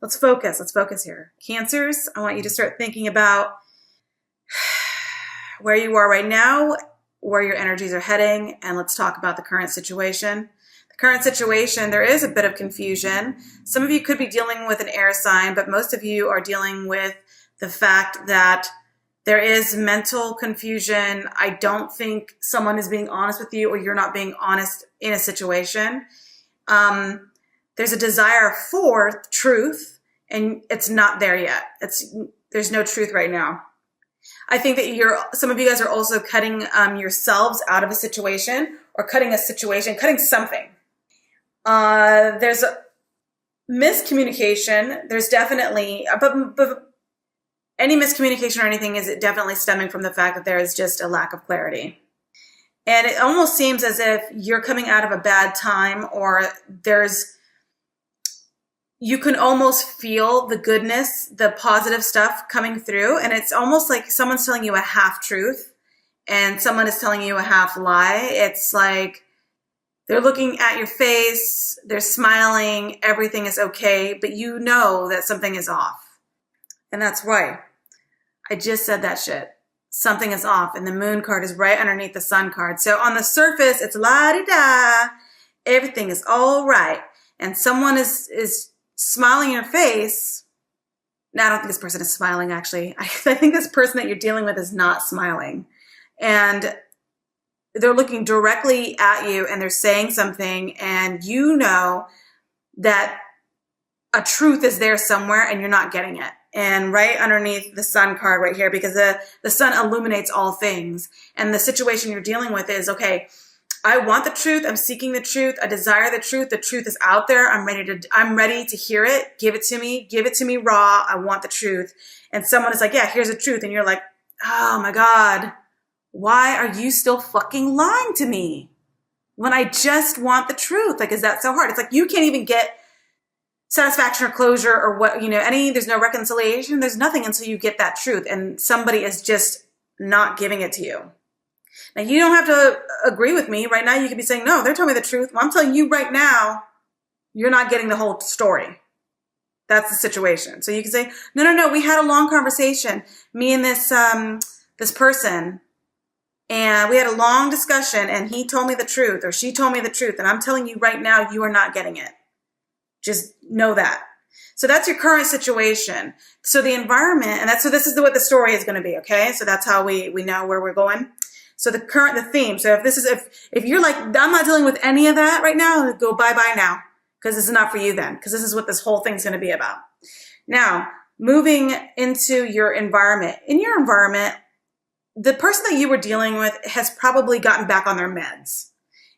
Let's focus. Let's focus here. Cancers, I want you to start thinking about where you are right now, where your energies are heading, and let's talk about the current situation. The current situation, there is a bit of confusion. Some of you could be dealing with an air sign, but most of you are dealing with the fact that there is mental confusion. I don't think someone is being honest with you, or you're not being honest in a situation. There's a desire for truth, and it's not there yet. There's no truth right now. I think that some of you guys are also cutting yourselves out of a situation, or cutting a situation, cutting something. There's a miscommunication. There's definitely, but any miscommunication or anything is definitely stemming from the fact that there is just a lack of clarity. And it almost seems as if you're coming out of a bad time, or you can almost feel the goodness, the positive stuff coming through. And it's almost like someone's telling you a half truth and someone is telling you a half lie. It's like they're looking at your face, they're smiling, everything is okay, but you know that something is off. And that's right. I just said that shit. Something is off, and the moon card is right underneath the sun card. So on the surface, it's la-di-da. Everything is all right. And someone is smiling in your face. No, I don't think this person is smiling, actually. I think this person that you're dealing with is not smiling. And they're looking directly at you, and they're saying something, and you know that a truth is there somewhere, and you're not getting it. And right underneath the sun card right here, because the sun illuminates all things. And the situation you're dealing with is, okay, I want the truth. I'm seeking the truth. I desire the truth. The truth is out there. I'm ready to hear it. Give it to me. Give it to me raw. I want the truth. And someone is like, yeah, here's the truth. And you're like, oh my God, why are you still fucking lying to me when I just want the truth? Like, is that so hard? It's like, you can't even get satisfaction or closure or what, there's no reconciliation. There's nothing until you get that truth. And somebody is just not giving it to you. Now, you don't have to agree with me. Right now, you could be saying, no, they're telling me the truth. Well, I'm telling you right now, you're not getting the whole story. That's the situation. So you can say, no, we had a long conversation, me and this person, and we had a long discussion, and he told me the truth, or she told me the truth, and I'm telling you right now, you are not getting it. Just know that. So that's your current situation. So the environment, and this is what the story is going to be, okay? So that's how we know where we're going. So the theme. So if you're like, I'm not dealing with any of that right now, go bye-bye now, because this is not for you then, because this is what this whole thing's going to be about. Now, moving into your environment. In your environment, the person that you were dealing with has probably gotten back on their meds.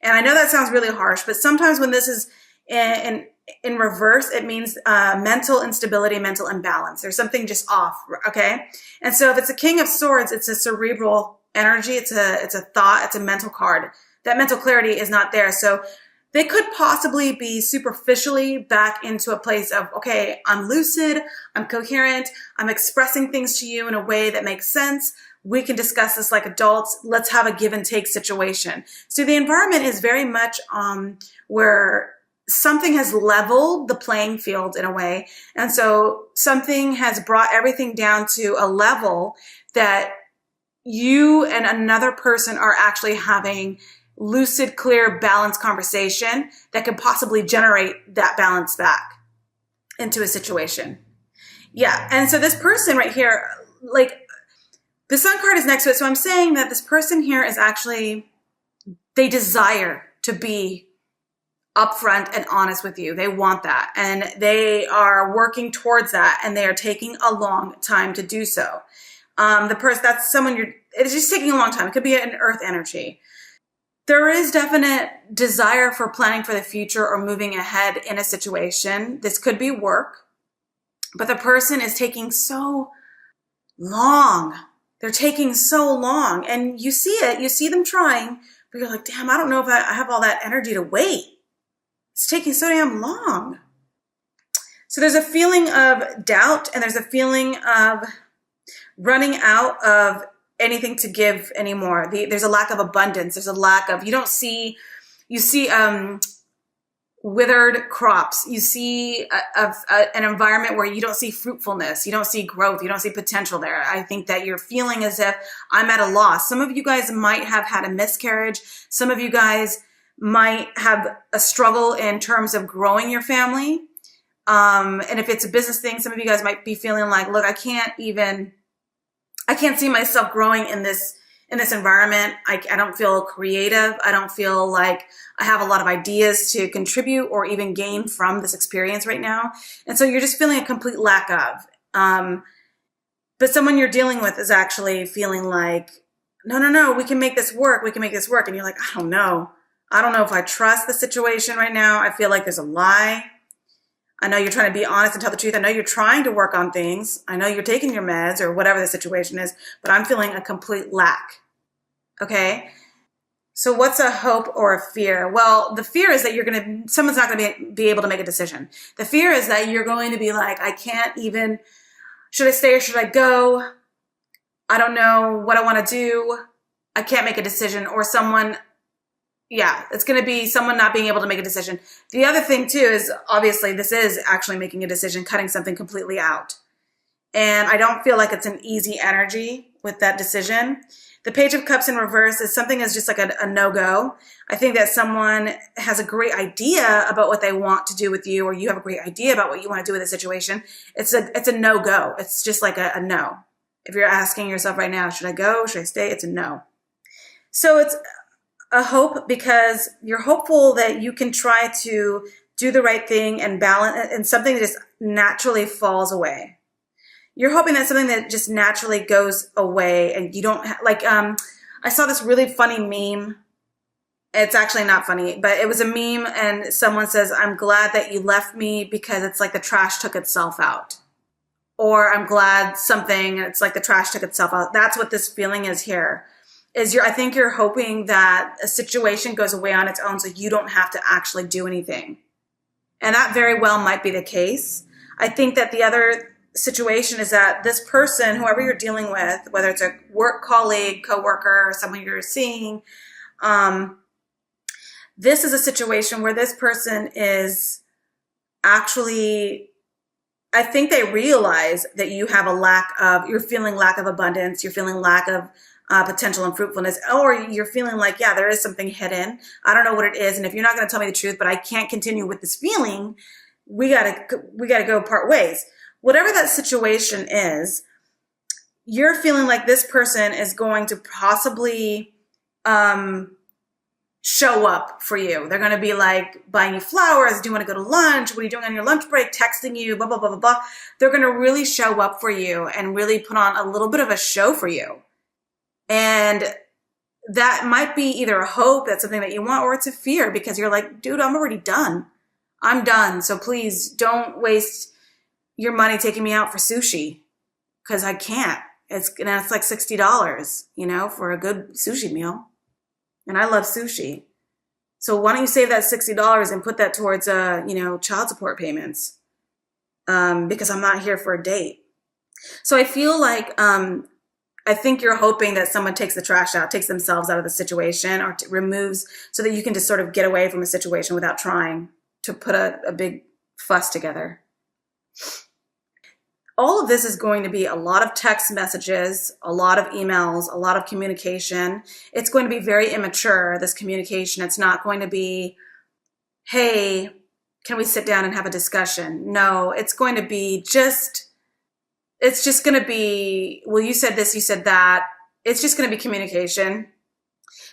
And I know that sounds really harsh, but sometimes when this is in reverse, it means mental instability, mental imbalance. There's something just off, okay? And so if it's a King of Swords, it's a cerebral energy. It's a thought. It's a mental card. That mental clarity is not there. So they could possibly be superficially back into a place of, okay, I'm lucid, I'm coherent, I'm expressing things to you in a way that makes sense. We can discuss this like adults. Let's have a give and take situation. So the environment is very much where something has leveled the playing field in a way. And so something has brought everything down to a level that you and another person are actually having lucid, clear, balanced conversation that could possibly generate that balance back into a situation. Yeah. And so this person right here, like the sun card is next to it. So I'm saying that this person here is actually, they desire to be upfront and honest with you. They want that, and they are working towards that, and they are taking a long time to do so. That's someone it's just taking a long time. It could be an earth energy. There is definite desire for planning for the future or moving ahead in a situation. This could be work, but the person is taking so long. They're taking so long, and you see it, you see them trying, but you're like, damn, I don't know if I have all that energy to wait. It's taking so damn long. So there's a feeling of doubt, and there's a feeling of running out of anything to give anymore. There's a lack of abundance. There's a lack of, you see withered crops. You see an environment where you don't see fruitfulness. You don't see growth. You don't see potential there. I think that you're feeling as if I'm at a loss. Some of you guys might have had a miscarriage. Some of you guys might have a struggle in terms of growing your family. And if it's a business thing, some of you guys might be feeling like, look, I can't see myself growing in this environment. I don't feel creative. I don't feel like I have a lot of ideas to contribute or even gain from this experience right now. And so you're just feeling a complete lack of. But someone you're dealing with is actually feeling like, no, we can make this work. We can make this work. And you're like, I don't know. I don't know if I trust the situation right now. I feel like there's a lie. I know you're trying to be honest and tell the truth. I know you're trying to work on things. I know you're taking your meds or whatever the situation is, but I'm feeling a complete lack. Okay. So what's a hope or a fear? Well, the fear is that someone's not going to be able to make a decision. The fear is that you're going to be like, I can't even, should I stay or should I go? I don't know what I want to do. I can't make a decision. Or it's going to be someone not being able to make a decision. The other thing too is obviously this is actually making a decision, cutting something completely out. And I don't feel like it's an easy energy with that decision. The Page of Cups in reverse is something that's just like a no-go. I think that someone has a great idea about what they want to do with you, or you have a great idea about what you want to do with a situation. It's a no-go. It's just like a no. If you're asking yourself right now, should I go? Should I stay? It's a no. So it's a hope because you're hopeful that you can try to do the right thing and balance, and something that just naturally falls away. You're hoping that something that just naturally goes away and you don't I saw this really funny meme. It's actually not funny, but it was a meme and someone says, I'm glad that you left me because it's like the trash took itself out. Or I'm glad something, it's like the trash took itself out. That's what this feeling is here. I think you're hoping that a situation goes away on its own so you don't have to actually do anything. And that very well might be the case. I think that the other situation is that this person, whoever you're dealing with, whether it's a work colleague, coworker, someone you're seeing, this is a situation where this person is actually, I think they realize that you have you're feeling lack of abundance, you're feeling lack of potential and fruitfulness, or you're feeling like, yeah, there is something hidden. I don't know what it is. And if you're not going to tell me the truth, but I can't continue with this feeling, we gotta go part ways. Whatever that situation is, you're feeling like this person is going to possibly show up for you. They're going to be like buying you flowers. Do you want to go to lunch? What are you doing on your lunch break? Texting you, blah, blah, blah, blah, blah. They're going to really show up for you and really put on a little bit of a show for you. And that might be either a hope, that's something that you want, or it's a fear because you're like, dude, I'm already done. I'm done. So please don't waste your money taking me out for sushi because I can't. It's like $60, for a good sushi meal. And I love sushi. So why don't you save that $60 and put that towards, child support payments? Because I'm not here for a date. So I feel like, I think you're hoping that someone takes the trash out, takes themselves out of the situation, or removes so that you can just sort of get away from a situation without trying to put a big fuss together. All of this is going to be a lot of text messages, a lot of emails, a lot of communication. It's going to be very immature, this communication. It's not going to be, hey, can we sit down and have a discussion? No, it's going to be it's just going to be, well, you said this, you said that. It's just going to be communication.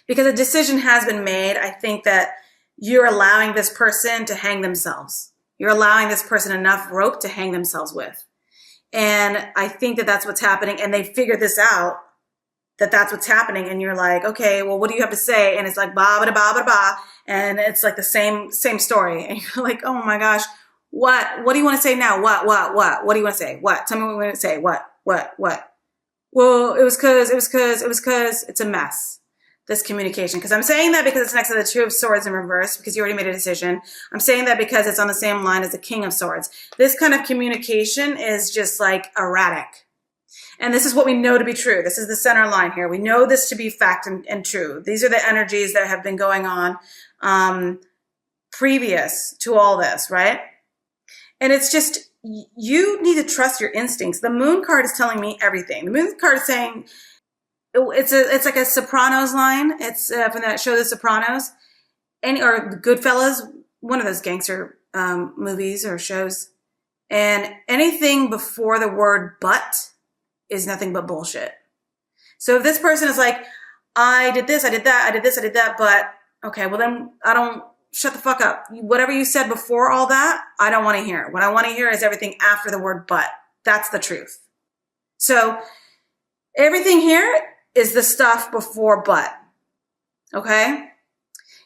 Because a decision has been made. I think that you're allowing this person to hang themselves. You're allowing this person enough rope to hang themselves with. And I think that that's what's happening. And they figure this out, that that's what's happening. And you're like, okay, well, what do you have to say? And it's like, ba ba ba ba ba. And it's like the same story. And you're like, oh my gosh, what do you want to say now? What do you want to say? What? Tell me what you want to say. What? Well, it was cause it's a mess. This communication. Because I'm saying that because it's next to the Two of Swords in reverse, because you already made a decision. I'm saying that because it's on the same line as the King of Swords. This kind of communication is just like erratic. And this is what we know to be true. This is the center line here. We know this to be fact and true. These are the energies that have been going on. previous to all this, right? And it's just, you need to trust your instincts. The moon card is telling me everything. The moon card is saying, it's like a Sopranos line. It's from that show, The Sopranos, or Goodfellas, one of those gangster movies or shows. And anything before the word but is nothing but bullshit. So if this person is like, I did this, I did that, I did this, I did that, but okay, well then shut the fuck up. Whatever you said before all that, I don't want to hear. What I want to hear is everything after the word but. That's the truth. So everything here is the stuff before but. Okay?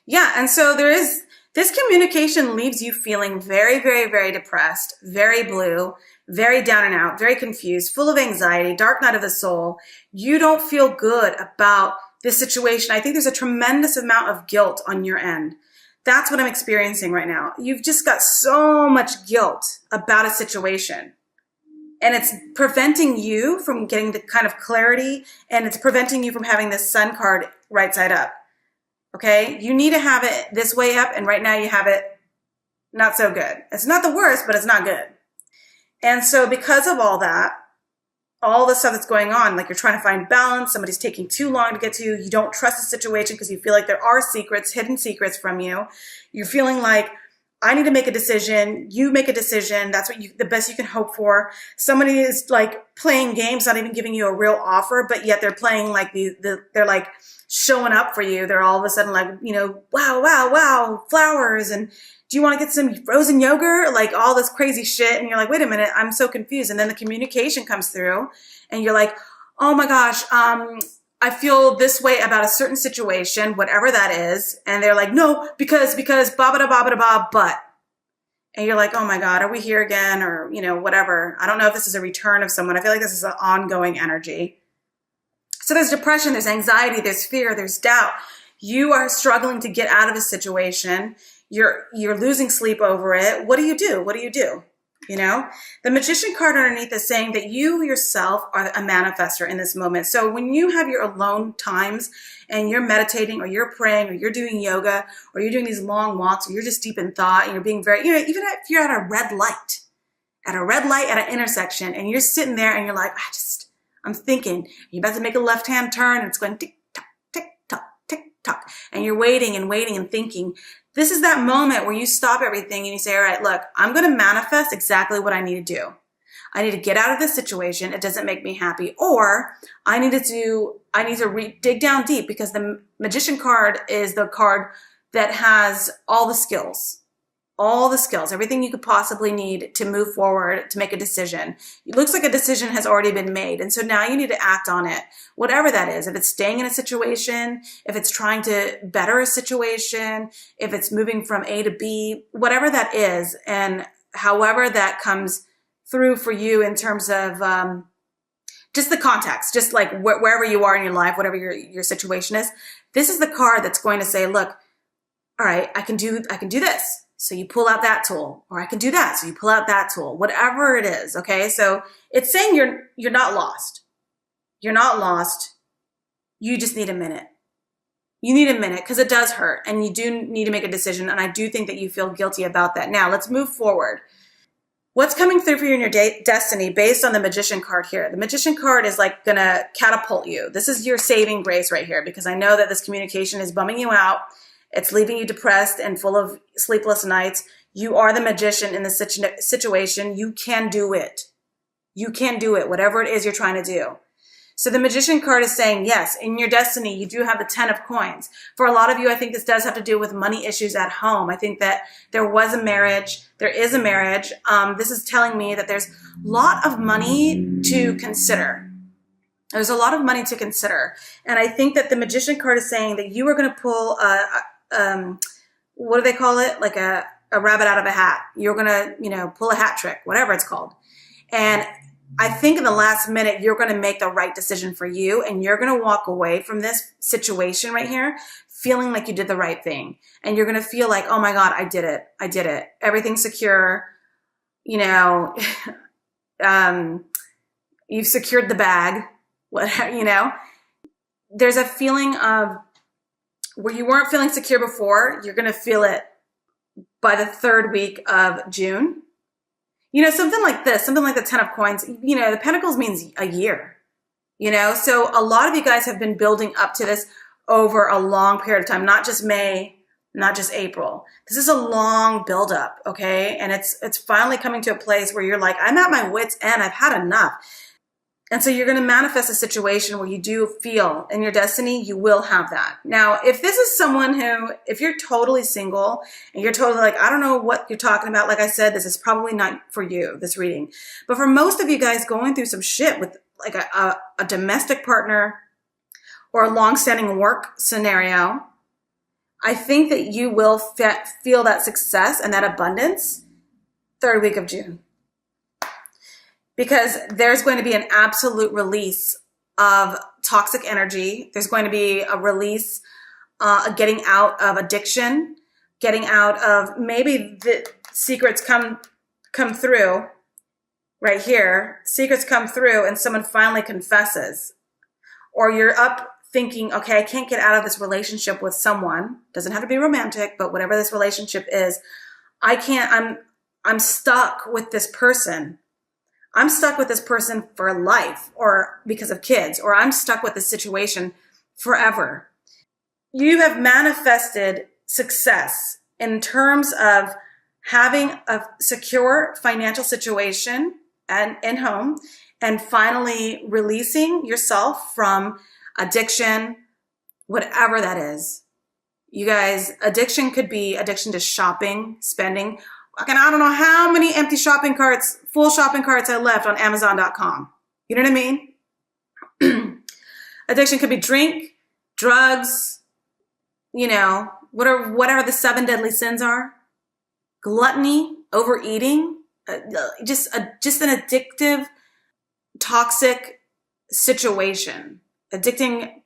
Yeah, and so this communication leaves you feeling very, very, very depressed, very blue, very down and out, very confused, full of anxiety, dark night of the soul. You don't feel good about this situation. I think there's a tremendous amount of guilt on your end. That's what I'm experiencing right now. You've just got so much guilt about a situation. And it's preventing you from getting the kind of clarity, and it's preventing you from having this sun card right side up. Okay? You need to have it this way up, and right now you have it not so good. It's not the worst, but it's not good. And so because of all that, all the stuff that's going on, like you're trying to find balance, somebody's taking too long to get to you, you don't trust the situation because you feel like there are secrets, hidden secrets from you. You're feeling like, I need to make a decision, you make a decision, that's what the best you can hope for. Somebody is like playing games, not even giving you a real offer, but yet they're playing like they're like showing up for you. They're all of a sudden like, wow, flowers, and do you want to get some frozen yogurt? Like all this crazy shit. And you're like, wait a minute, I'm so confused. And then the communication comes through and you're like, oh my gosh, I feel this way about a certain situation, whatever that is. And they're like, no, because ba-ba-da-ba-ba-da-ba, but. And you're like, oh my God, are we here again? Or, whatever. I don't know if this is a return of someone. I feel like this is an ongoing energy. So there's depression, there's anxiety, there's fear, there's doubt. You are struggling to get out of a situation. You're losing sleep over it. What do you do? What do you do? The Magician card underneath is saying that you yourself are a manifester in this moment. So when you have your alone times and you're meditating or you're praying or you're doing yoga or you're doing these long walks or you're just deep in thought and you're being very, even if you're at a red light at an intersection and you're sitting there and you're like, I'm thinking, you're about to make a left-hand turn and it's going tick tock, tick tock, tick tock. And you're waiting and waiting and thinking. This is that moment where you stop everything and you say, all right, look, I'm going to manifest exactly what I need to do. I need to get out of this situation. It doesn't make me happy. Or I need to dig down deep, because the Magician card is the card that has all the skills, everything you could possibly need to move forward, to make a decision. It looks like a decision has already been made. And so now you need to act on it, whatever that is. If it's staying in a situation, if it's trying to better a situation, if it's moving from A to B, whatever that is. And however that comes through for you in terms of just the context, just like wherever you are in your life, whatever your situation is, this is the card that's going to say, look, all right, I can do this. So you pull out that tool, or I can do that. So you pull out that tool, whatever it is. Okay. So it's saying you're not lost. You're not lost. You just need a minute. You need a minute because it does hurt and you do need to make a decision. And I do think that you feel guilty about that. Now let's move forward. What's coming through for you in your destiny based on the Magician card here? The Magician card is like going to catapult you. This is your saving grace right here, because I know that this communication is bumming you out. It's leaving you depressed and full of sleepless nights. You are the magician in the situation. You can do it. You can do it, whatever it is you're trying to do. So the Magician card is saying, yes, in your destiny, you do have the 10 of coins. For a lot of you, I think this does have to do with money issues at home. I think that there was a marriage. There is a marriage. This is telling me that there's a lot of money to consider. There's a lot of money to consider. And I think that the Magician card is saying that you are going to pull what do they call it? Like a rabbit out of a hat. You're going to, pull a hat trick, whatever it's called. And I think in the last minute, you're going to make the right decision for you. And you're going to walk away from this situation right here feeling like you did the right thing. And you're going to feel like, oh my God, I did it. I did it. Everything's secure. You've secured the bag. There's a feeling of where you weren't feeling secure before, you're going to feel it by the 3rd week of June. You know, something like this, something like the 10 of coins, you know, the pentacles means a year, you know? So a lot of you guys have been building up to this over a long period of time, not just May, not just April. This is a long buildup, okay? And it's finally coming to a place where you're like, I'm at my wit's end, I've had enough. And so you're going to manifest a situation where you do feel in your destiny, you will have that. Now, if this is someone who, if you're totally single and you're totally like, I don't know what you're talking about. Like I said, this is probably not for you, this reading. But for most of you guys going through some shit with like a domestic partner or a long-standing work scenario, I think that you will feel that success and that abundance 3rd week of June. Because there's going to be an absolute release of toxic energy. There's going to be a release, getting out of addiction, getting out of maybe the secrets come through right here. Secrets come through and someone finally confesses. Or you're up thinking, okay, I can't get out of this relationship with someone. Doesn't have to be romantic, but whatever this relationship is, I'm stuck with this person. I'm stuck with this person for life or because of kids, or I'm stuck with this situation forever. You have manifested success in terms of having a secure financial situation and in home, and finally releasing yourself from addiction, whatever that is. You guys, addiction could be addiction to shopping, spending. And I don't know how many empty shopping carts, full shopping carts I left on Amazon.com. You know what I mean? Addiction could be drink, drugs, you know, whatever the 7 deadly sins are. Gluttony, overeating, just an addictive, toxic situation. Addiction,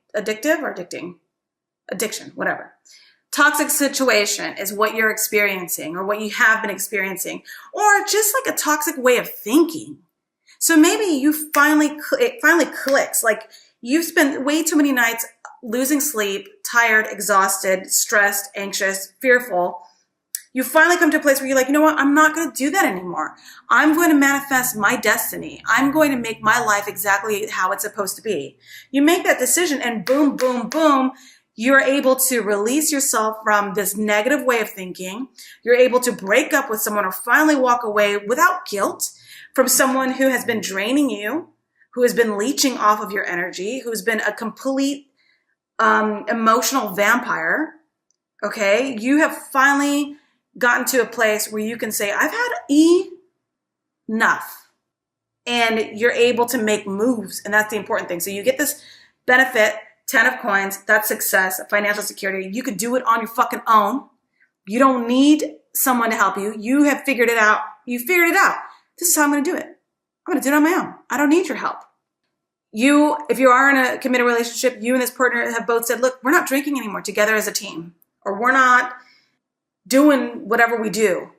whatever. Toxic situation is what you're experiencing or what you have been experiencing, or just like a toxic way of thinking. So maybe it finally clicks. Like you've spent way too many nights losing sleep, tired, exhausted, stressed, anxious, fearful. You finally come to a place where you're like, you know what? I'm not going to do that anymore. I'm going to manifest my destiny. I'm going to make my life exactly how it's supposed to be. You make that decision and boom, boom, boom. You're able to release yourself from this negative way of thinking. You're able to break up with someone or finally walk away without guilt from someone who has been draining you, who has been leeching off of your energy, who's been a complete emotional vampire. Okay. You have finally gotten to a place where you can say, I've had enough. And you're able to make moves. And that's the important thing. So you get this benefit, 10 of coins, that's success, financial security. You could do it on your fucking own. You don't need someone to help you. You have figured it out. You figured it out. This is how I'm going to do it. I'm going to do it on my own. I don't need your help. If you are in a committed relationship, you and this partner have both said, look, we're not drinking anymore together as a team, or we're not doing whatever we do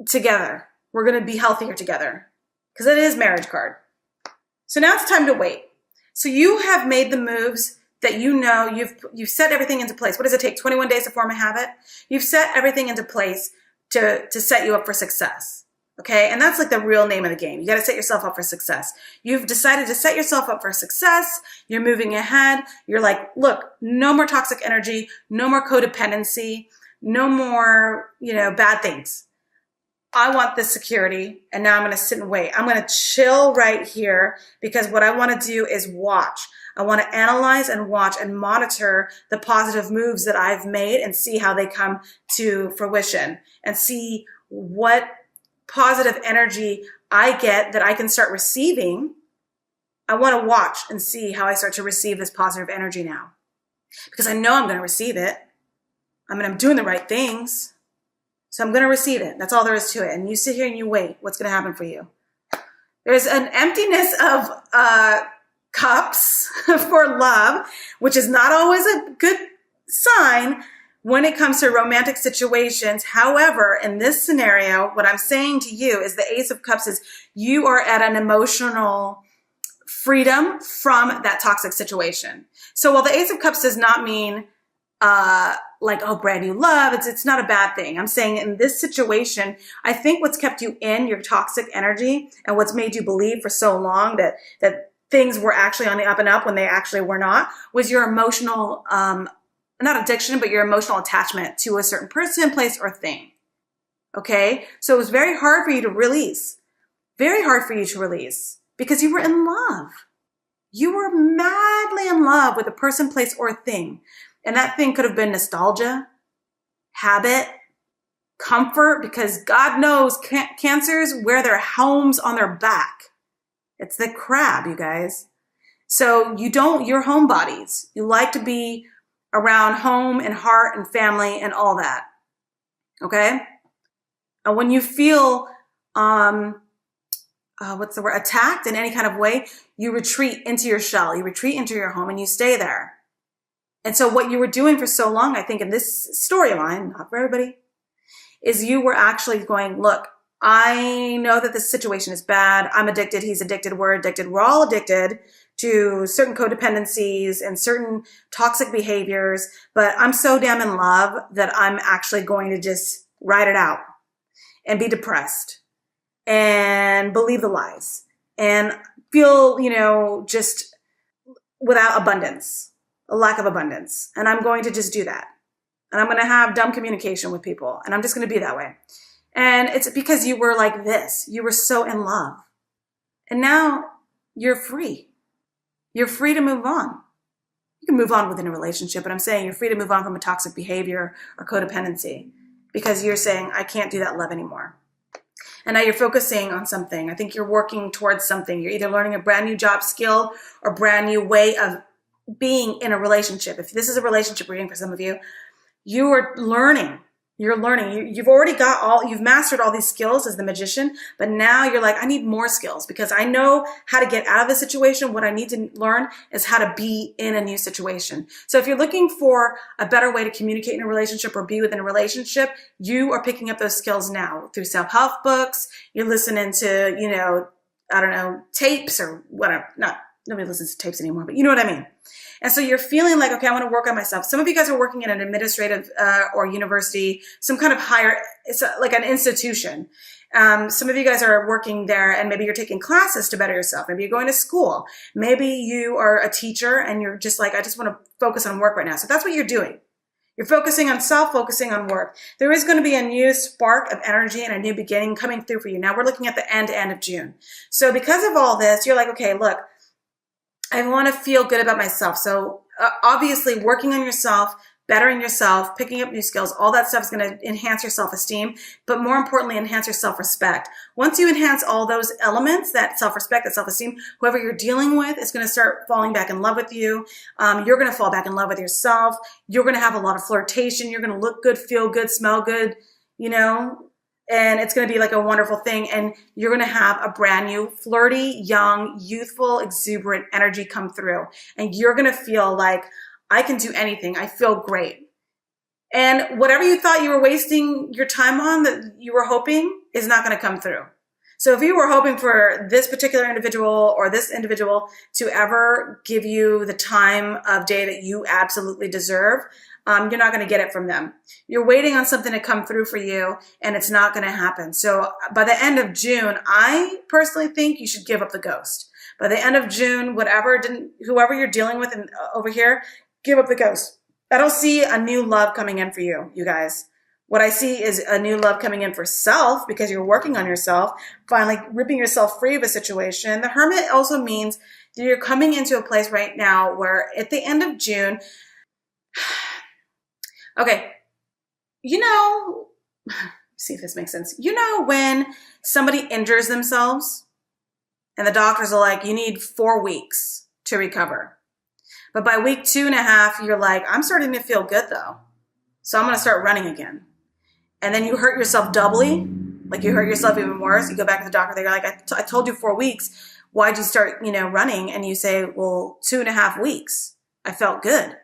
together. We're going to be healthier together, because it is marriage card. So now it's time to wait. So you have made the moves that you know you've set everything into place. What does it take? 21 days to form a habit? You've set everything into place to set you up for success. Okay. And that's like the real name of the game. You got to set yourself up for success. You've decided to set yourself up for success. You're moving ahead. You're like, look, no more toxic energy, no more codependency, no more, bad things. I want this security, and now I'm going to sit and wait. I'm going to chill right here, because what I want to do is watch. I want to analyze and watch and monitor the positive moves that I've made and see how they come to fruition, and see what positive energy I get that I can start receiving. I want to watch and see how I start to receive this positive energy now, because I know I'm going to receive it. I'm doing the right things. So I'm going to receive it. That's all there is to it. And you sit here and you wait. What's going to happen for you? There's an emptiness of cups for love, which is not always a good sign when it comes to romantic situations. However, in this scenario, what I'm saying to you is the Ace of Cups is you are at an emotional freedom from that toxic situation. So while the Ace of Cups does not mean like, oh, brand new love. It's not a bad thing. I'm saying in this situation, I think what's kept you in your toxic energy and what's made you believe for so long that things were actually on the up and up when they actually were not, was your emotional, not addiction, but your emotional attachment to a certain person, place, or thing. Okay? So it was very hard for you to release. Very hard for you to release because you were in love. You were madly in love with a person, place, or thing. And that thing could have been nostalgia, habit, comfort, because God knows cancers wear their homes on their back. It's the crab, you guys. So you're homebodies. You like to be around home and heart and family and all that. Okay? And when you feel, attacked in any kind of way, you retreat into your shell. You retreat into your home and you stay there. And so what you were doing for so long, I think in this storyline, not for everybody, is you were actually going, look, I know that this situation is bad. I'm addicted. He's addicted. We're addicted. We're all addicted to certain codependencies and certain toxic behaviors. But I'm so damn in love that I'm actually going to just ride it out and be depressed and believe the lies and feel, just without abundance. A lack of abundance. And I'm going to just do that. And I'm going to have dumb communication with people. And I'm just going to be that way. And it's because you were like this. You were so in love. And now you're free. You're free to move on. You can move on within a relationship, but I'm saying you're free to move on from a toxic behavior or codependency because you're saying, I can't do that love anymore. And now you're focusing on something. I think you're working towards something. You're either learning a brand new job skill or brand new way of being in a relationship. If this is a relationship reading for some of you, you are learning. You're learning. You've already you've mastered all these skills as the magician, but now you're like, I need more skills because I know how to get out of the situation. What I need to learn is how to be in a new situation. So if you're looking for a better way to communicate in a relationship or be within a relationship, you are picking up those skills now through self-help books. You're listening to, tapes or whatever. Nobody listens to tapes anymore, but you know what I mean. And so you're feeling like, okay, I want to work on myself. Some of you guys are working in an administrative or university, some kind of higher, it's like an institution. Some of you guys are working there and maybe you're taking classes to better yourself. Maybe you're going to school. Maybe you are a teacher and you're just like, I just want to focus on work right now. So that's what you're doing. You're focusing on self, focusing on work. There is going to be a new spark of energy and a new beginning coming through for you. Now we're looking at the end of June. So because of all this, you're like, okay, look, I want to feel good about myself. So obviously working on yourself, bettering yourself, picking up new skills, all that stuff is going to enhance your self-esteem, but more importantly, enhance your self-respect. Once you enhance all those elements, that self-respect, that self-esteem, whoever you're dealing with is going to start falling back in love with you. You're going to fall back in love with yourself. You're going to have a lot of flirtation. You're going to look good, feel good, smell good, and it's going to be like a wonderful thing. And you're going to have a brand new, flirty, young, youthful, exuberant energy come through. And you're going to feel like, I can do anything. I feel great. And whatever you thought you were wasting your time on that you were hoping is not going to come through. So if you were hoping for this particular individual or this individual to ever give you the time of day that you absolutely deserve, you're not going to get it from them. You're waiting on something to come through for you, and it's not going to happen. So by the end of June, I personally think you should give up the ghost. By the end of June, whoever you're dealing with over here, give up the ghost. I don't see a new love coming in for you, you guys. What I see is a new love coming in for self because you're working on yourself, finally ripping yourself free of a situation. The Hermit also means that you're coming into a place right now where at the end of June, okay, see if this makes sense. When somebody injures themselves and the doctors are like, you need 4 weeks to recover. But by week 2.5, you're like, I'm starting to feel good though. So I'm going to start running again. And then you hurt yourself doubly. Like you hurt yourself even worse. You go back to the doctor. They're like, I told you 4 weeks. Why'd you start, running? And you say, well, 2.5 weeks. I felt good.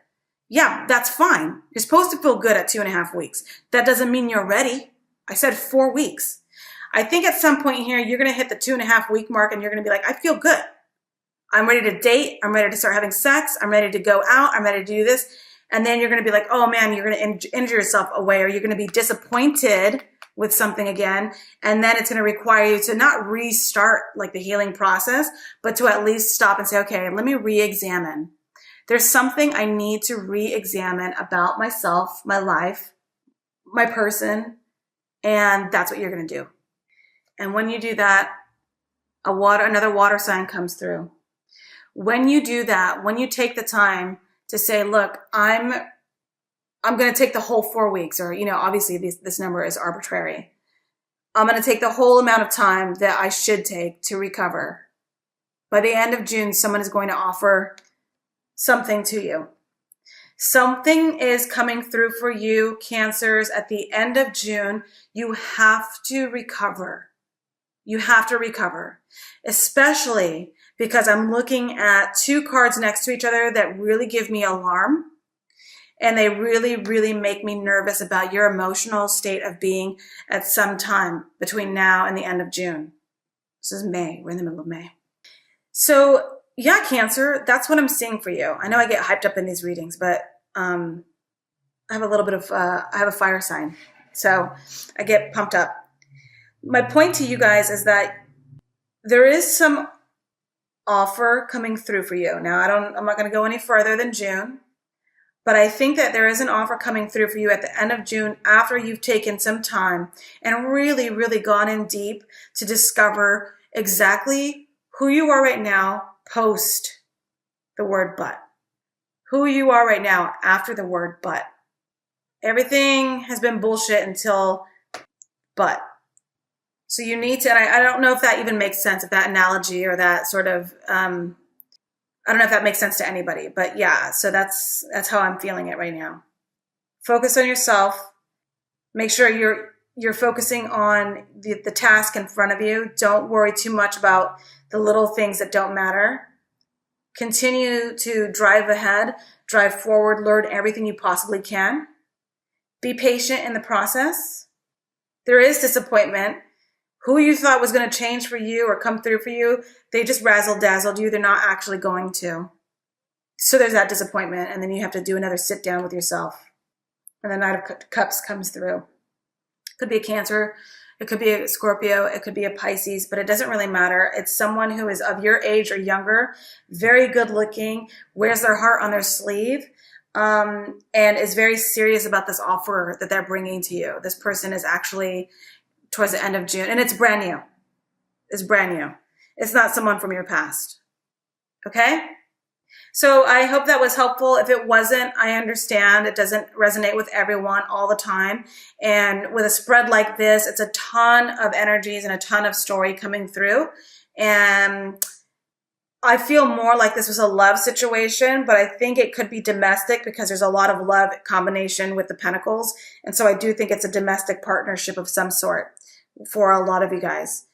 Yeah, that's fine. You're supposed to feel good at 2.5 weeks. That doesn't mean you're ready. I said 4 weeks. I think at some point here, you're going to hit the 2.5 week mark and you're going to be like, I feel good. I'm ready to date. I'm ready to start having sex. I'm ready to go out. I'm ready to do this. And then you're going to be like, oh man, you're going to injure yourself away, or you're going to be disappointed with something again. And then it's going to require you to not restart like the healing process, but to at least stop and say, okay, let me re-examine. There's something I need to re-examine about myself, my life, my person, and that's what you're going to do. And when you do that, another water sign comes through. When you do that, when you take the time to say, look, I'm going to take the whole 4 weeks, or, obviously this number is arbitrary. I'm going to take the whole amount of time that I should take to recover. By the end of June, someone is going to offer something to you. Something is coming through for you, Cancers. At the end of June, you have to recover. You have to recover, especially because I'm looking at 2 cards next to each other that really give me alarm. And they really, really make me nervous about your emotional state of being at some time between now and the end of June. This is May. We're in the middle of May. So yeah, Cancer, that's what I'm seeing for you. I know I get hyped up in these readings, but I have a little bit of, I have a fire sign. So I get pumped up. My point to you guys is that there is some offer coming through for you. Now, I'm not going to go any further than June, but I think that there is an offer coming through for you at the end of June after you've taken some time and really, really gone in deep to discover exactly who you are right now post the word but. Who you are right now after the word but. Everything has been bullshit until but. So you need to, and I don't know if that even makes sense, if that analogy or that sort of, I don't know if that makes sense to anybody, but yeah, so that's how I'm feeling it right now. Focus on yourself. Make sure you're focusing on the task in front of you. Don't worry too much about the little things that don't matter. Continue to drive ahead, drive forward, learn everything you possibly can. Be patient in the process. There is disappointment. Who you thought was going to change for you or come through for you, they just razzle-dazzled you. They're not actually going to. So there's that disappointment, and then you have to do another sit down with yourself. And the Knight of Cups comes through. It could be a Cancer, it could be a Scorpio, it could be a Pisces, but it doesn't really matter. It's someone who is of your age or younger, very good looking, wears their heart on their sleeve, and is very serious about this offer that they're bringing to you. This person is actually towards the end of June, and it's brand new. It's brand new. It's not someone from your past. Okay? So I hope that was helpful. If it wasn't, I understand. It doesn't resonate with everyone all the time. And with a spread like this, it's a ton of energies and a ton of story coming through. And I feel more like this was a love situation, but I think it could be domestic because there's a lot of love combination with the Pentacles. And so I do think it's a domestic partnership of some sort for a lot of you guys.